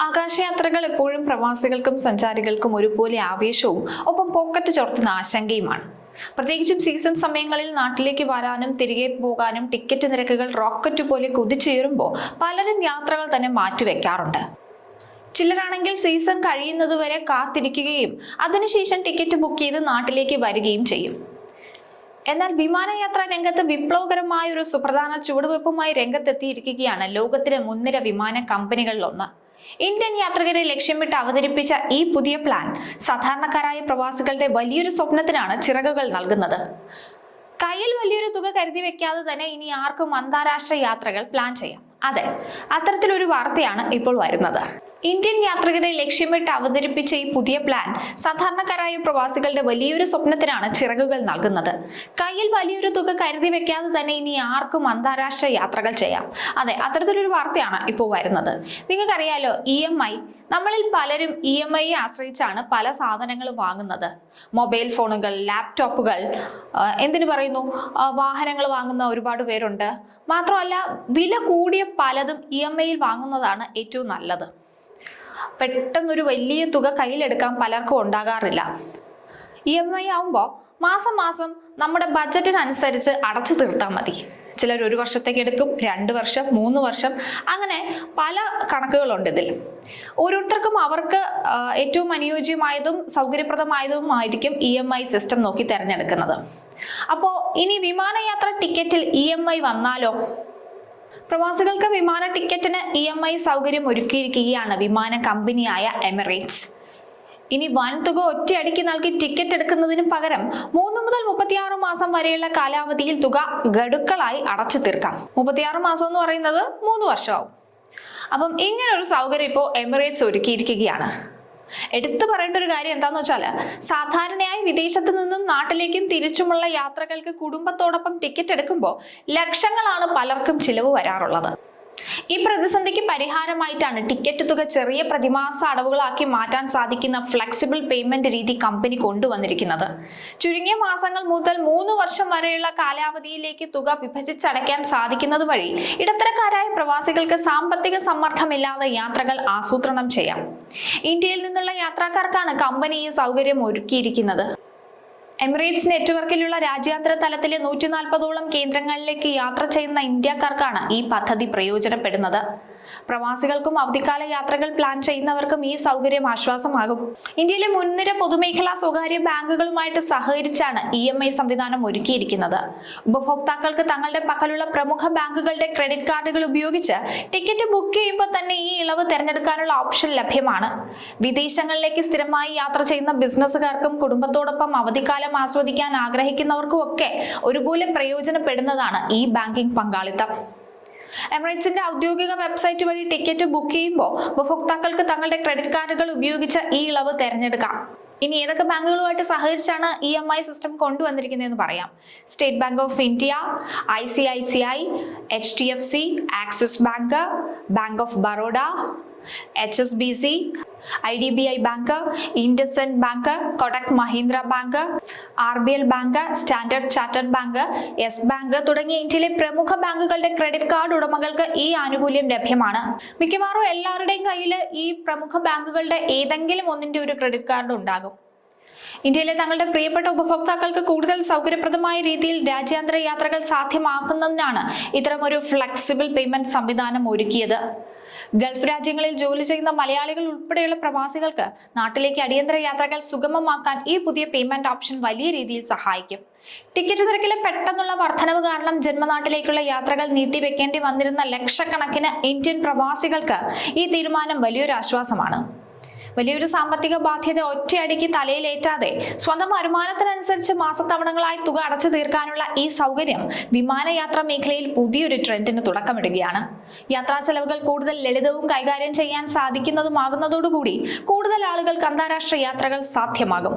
ആകാശയാത്രകൾ എപ്പോഴും പ്രവാസികൾക്കും സഞ്ചാരികൾക്കും ഒരുപോലെ ആവേശവും ഒപ്പം പോക്കറ്റ് ചോർത്തുന്ന ആശങ്കയുമാണ്. പ്രത്യേകിച്ചും സീസൺ സമയങ്ങളിൽ നാട്ടിലേക്ക് വരാനും തിരികെ പോകാനും ടിക്കറ്റ് നിരക്കുകൾ റോക്കറ്റ് പോലെ കുതിച്ചുയരുമ്പോൾ പലരും യാത്രകൾ തന്നെ മാറ്റിവെക്കാറുണ്ട്. ചിലരാണെങ്കിൽ സീസൺ കഴിയുന്നതുവരെ കാത്തിരിക്കുകയും അതിനുശേഷം ടിക്കറ്റ് ബുക്ക് ചെയ്ത് നാട്ടിലേക്ക് വരികയും ചെയ്യും. എന്നാൽ വിമാനയാത്രാ രംഗത്ത് വിപ്ലവകരമായ ഒരു സുപ്രധാന ചുവടുവയ്പുമായി രംഗത്തെത്തിയിരിക്കുകയാണ് ലോകത്തിലെ മുൻനിര വിമാന കമ്പനികളിലൊന്ന്. ഇന്ത്യൻ യാത്രികരെ ലക്ഷ്യമിട്ട് അവതരിപ്പിച്ച ഈ പുതിയ പ്ലാൻ സാധാരണക്കാരായ പ്രവാസികളുടെ വലിയൊരു സ്വപ്നത്തിനാണ് ചിറകുകൾ നൽകുന്നത്. കയ്യിൽ വലിയൊരു തുക കരുതി വെക്കാതെ തന്നെ ഇനി ആർക്കും അന്താരാഷ്ട്ര യാത്രകൾ പ്ലാൻ ചെയ്യാം. അതെ, അത്തരത്തിലൊരു വാർത്തയാണ് ഇപ്പോൾ വരുന്നത്. ഇന്ത്യൻ യാത്രികരെ ലക്ഷ്യമിട്ട് അവതരിപ്പിച്ച ഈ പുതിയ പ്ലാൻ സാധാരണക്കാരായ പ്രവാസികളുടെ വലിയൊരു സ്വപ്നത്തിനാണ് ചിറകുകൾ നൽകുന്നത്. കയ്യിൽ വലിയൊരു തുക കരുതി വെക്കാതെ തന്നെ ഇനി ആർക്കും അന്താരാഷ്ട്ര യാത്രകൾ ചെയ്യാം. അതെ, അത്തരത്തിലൊരു വാർത്തയാണ് ഇപ്പോൾ വരുന്നത്. നിങ്ങൾക്കറിയാലോ, EMI. നമ്മളിൽ പലരും EMI ആശ്രയിച്ചാണ് പല സാധനങ്ങളും വാങ്ങുന്നത്. മൊബൈൽ ഫോണുകൾ, ലാപ്ടോപ്പുകൾ, എന്തിനു പറയുന്നു, വാഹനങ്ങൾ വാങ്ങുന്ന ഒരുപാട് പേരുണ്ട്. മാത്രമല്ല, വില കൂടിയ പലതും EMIയിൽ വാങ്ങുന്നതാണ് ഏറ്റവും നല്ലത്. പെട്ടെന്നൊരു വലിയ തുക കയ്യിലെടുക്കാൻ പലർക്കും ഉണ്ടാകാറില്ല. EMI ആവുമ്പോൾ മാസം മാസം നമ്മുടെ ബഡ്ജറ്റിനനുസരിച്ച് അടച്ചു തീർത്താൽ മതി. ചിലർ 1 വർഷത്തേക്ക് എടുക്കും, 2 വർഷം, 3 വർഷം, അങ്ങനെ പല കണക്കുകളുണ്ട് ഇതിൽ. ഓരോരുത്തർക്കും അവർക്ക് ഏറ്റവും അനുയോജ്യമായതും സൗകര്യപ്രദമായതുമായിരിക്കും EMI സിസ്റ്റം നോക്കി തിരഞ്ഞെടുക്കുന്നത്. അപ്പോൾ ഇനി വിമാനയാത്ര ടിക്കറ്റിൽ EMI വന്നാലോ? പ്രവാസികൾക്ക് വിമാന ടിക്കറ്റിന് EMI സൗകര്യം ഒരുക്കിയിരിക്കുകയാണ് വിമാന കമ്പനിയായ എമിറേറ്റ്സ്. ഇനി വൻതുക ഒറ്റയടിക്ക് നൽകി ടിക്കറ്റ് എടുക്കുന്നതിന് പകരം 3 മുതൽ 36 മാസം വരെയുള്ള കാലാവധിയിൽ തുക ഗഡുക്കളായി അടച്ചു തീർക്കാം. 36 മാസം എന്ന് പറയുന്നത് 3 വർഷമാവും. അപ്പം ഇങ്ങനൊരു സൗകര്യം ഇപ്പോൾ എമിറേറ്റ്സ് ഒരുക്കിയിരിക്കുകയാണ്. എടുത്തു പറയേണ്ട ഒരു കാര്യം എന്താന്ന് വെച്ചാൽ, സാധാരണയായി വിദേശത്ത് നിന്നും നാട്ടിലേക്കും തിരിച്ചുമുള്ള യാത്രകൾക്ക് കുടുംബത്തോടൊപ്പം ടിക്കറ്റ് എടുക്കുമ്പോൾ ലക്ഷങ്ങളാണ് പലർക്കും ചിലവ് വരാറുള്ളത്. ഈ പ്രതിസന്ധിക്ക് പരിഹാരമായിട്ടാണ് ടിക്കറ്റ് തുക ചെറിയ പ്രതിമാസ അടവുകളാക്കി മാറ്റാൻ സാധിക്കുന്ന ഫ്ലെക്സിബിൾ പേയ്മെന്റ് രീതി കമ്പനി കൊണ്ടുവന്നിരിക്കുന്നത്. ചുരുങ്ങിയ മാസങ്ങൾ മുതൽ 3 വർഷം വരെയുള്ള കാലാവധിയിലേക്ക് തുക വിഭജിച്ചടയ്ക്കാൻ സാധിക്കുന്നത് വഴി ഇടത്തരക്കാരായ പ്രവാസികൾക്ക് സാമ്പത്തിക സമ്മർദ്ദമില്ലാതെ യാത്രകൾ ആസൂത്രണം ചെയ്യാം. ഇന്ത്യയിൽ നിന്നുള്ള യാത്രക്കാർക്കാണ് കമ്പനി ഈ സൗകര്യം ഒരുക്കിയിരിക്കുന്നത്. എമിറേറ്റ്സ് നെറ്റ്വർക്കിലുള്ള രാജ്യാന്തര തലത്തിലെ 140ഓളം കേന്ദ്രങ്ങളിലേക്ക് യാത്ര ചെയ്യുന്ന ഇന്ത്യക്കാർക്കാണ് ഈ പദ്ധതി പ്രയോജനപ്പെടുന്നത്. പ്രവാസികൾക്കും അവധിക്കാല യാത്രകൾ പ്ലാൻ ചെയ്യുന്നവർക്കും ഈ സൗകര്യം ആശ്വാസമാകും. ഇന്ത്യയിലെ മുൻനിര പൊതുമേഖലാ സ്വകാര്യ ബാങ്കുകളുമായിട്ട് സഹകരിച്ചാണ് EMI സംവിധാനം ഒരുക്കിയിരിക്കുന്നത്. ഉപഭോക്താക്കൾക്ക് തങ്ങളുടെ പക്കലുള്ള പ്രമുഖ ബാങ്കുകളുടെ ക്രെഡിറ്റ് കാർഡുകൾ ഉപയോഗിച്ച് ടിക്കറ്റ് ബുക്ക് ചെയ്യുമ്പോൾ തന്നെ ഈ ഇളവ് തിരഞ്ഞെടുക്കാനുള്ള ഓപ്ഷൻ ലഭ്യമാണ്. വിദേശങ്ങളിലേക്ക് സ്ഥിരമായി യാത്ര ചെയ്യുന്ന ബിസിനസ്സുകാർക്കും കുടുംബത്തോടൊപ്പം അവധിക്കാലം ആസ്വദിക്കാൻ ആഗ്രഹിക്കുന്നവർക്കും ഒക്കെ ഒരുപോലെ പ്രയോജനപ്പെടുന്നതാണ് ഈ ബാങ്കിംഗ് പങ്കാളിത്തം. എമിറേറ്റ്സിന്റെ ഔദ്യോഗിക വെബ്സൈറ്റ് വഴി ടിക്കറ്റ് ബുക്ക് ചെയ്യുമ്പോൾ ഉപഭോക്താക്കൾക്ക് തങ്ങളുടെ ക്രെഡിറ്റ് കാർഡുകൾ ഉപയോഗിച്ച് ഈ ഇളവ് തിരഞ്ഞെടുക്കാം. ഇനി ഏതൊക്കെ ബാങ്കുകളുമായിട്ട് സഹകരിച്ചാണ് EMI സിസ്റ്റം കൊണ്ടുവന്നിരിക്കുന്നതെന്ന് പറയാം. State Bank of India, ICICI, HDFC, Axis Bank, Bank of Baroda, HSBC, IDBI Bank, IndusInd Bank, Kotak Mahindra Bank, RBL Bank, Standard Chartered Bank, Yes Bank തുടങ്ങിയ ഇന്ത്യയിലെ പ്രമുഖ ബാങ്കുകളുടെ ക്രെഡിറ്റ് കാർഡ് ഉടമകൾക്ക് ഈ ആനുകൂല്യം ലഭ്യമാണ്. മിക്കവാറും എല്ലാവരുടെയും കയ്യിൽ ഈ പ്രമുഖ ബാങ്കുകളുടെ ഏതെങ്കിലും ഒന്നിന്റെ ഒരു ക്രെഡിറ്റ് കാർഡ് ഉണ്ടാകും. ഇന്ത്യയിലെ തങ്ങളുടെ പ്രിയപ്പെട്ട ഉപഭോക്താക്കൾക്ക് കൂടുതൽ സൗകര്യപ്രദമായ രീതിയിൽ രാജ്യാന്തര യാത്രകൾ സാധ്യമാക്കുന്നതിനാണ് ഇത്തരമൊരു ഫ്ലെക്സിബിൾ പേയ്മെന്റ് സംവിധാനം ഒരുക്കിയത്. ഗൾഫ് രാജ്യങ്ങളിൽ ജോലി ചെയ്യുന്ന മലയാളികൾ ഉൾപ്പെടെയുള്ള പ്രവാസികൾക്ക് നാട്ടിലേക്ക് അടിയന്തര യാത്രകൾ സുഗമമാക്കാൻ ഈ പുതിയ പേയ്മെന്റ് ഓപ്ഷൻ വലിയ രീതിയിൽ സഹായിക്കും. ടിക്കറ്റ് നിരക്കിലെ പെട്ടെന്നുള്ള വർധനവ് കാരണം ജന്മനാട്ടിലേക്കുള്ള യാത്രകൾ നീട്ടിവെക്കേണ്ടി വന്നിരുന്ന ലക്ഷക്കണക്കിന് ഇന്ത്യൻ പ്രവാസികൾക്ക് ഈ തീരുമാനം വലിയൊരു ആശ്വാസമാണ്. വലിയൊരു സാമ്പത്തിക ബാധ്യത ഒറ്റയടിക്ക് തലയിലേറ്റാതെ സ്വന്തം വരുമാനത്തിനനുസരിച്ച് മാസത്തവണകളായി തുക അടച്ചു തീർക്കാനുള്ള ഈ സൗകര്യം വിമാനയാത്രാ മേഖലയിൽ പുതിയൊരു ട്രെൻഡിന് തുടക്കമിടുകയാണ്. യാത്രാ ചെലവുകൾ കൂടുതൽ ലളിതവും കൈകാര്യം ചെയ്യാൻ സാധിക്കുന്നതുമാകുന്നതോടുകൂടി കൂടുതൽ ആളുകൾക്ക് അന്താരാഷ്ട്ര യാത്രകൾ സാധ്യമാകും.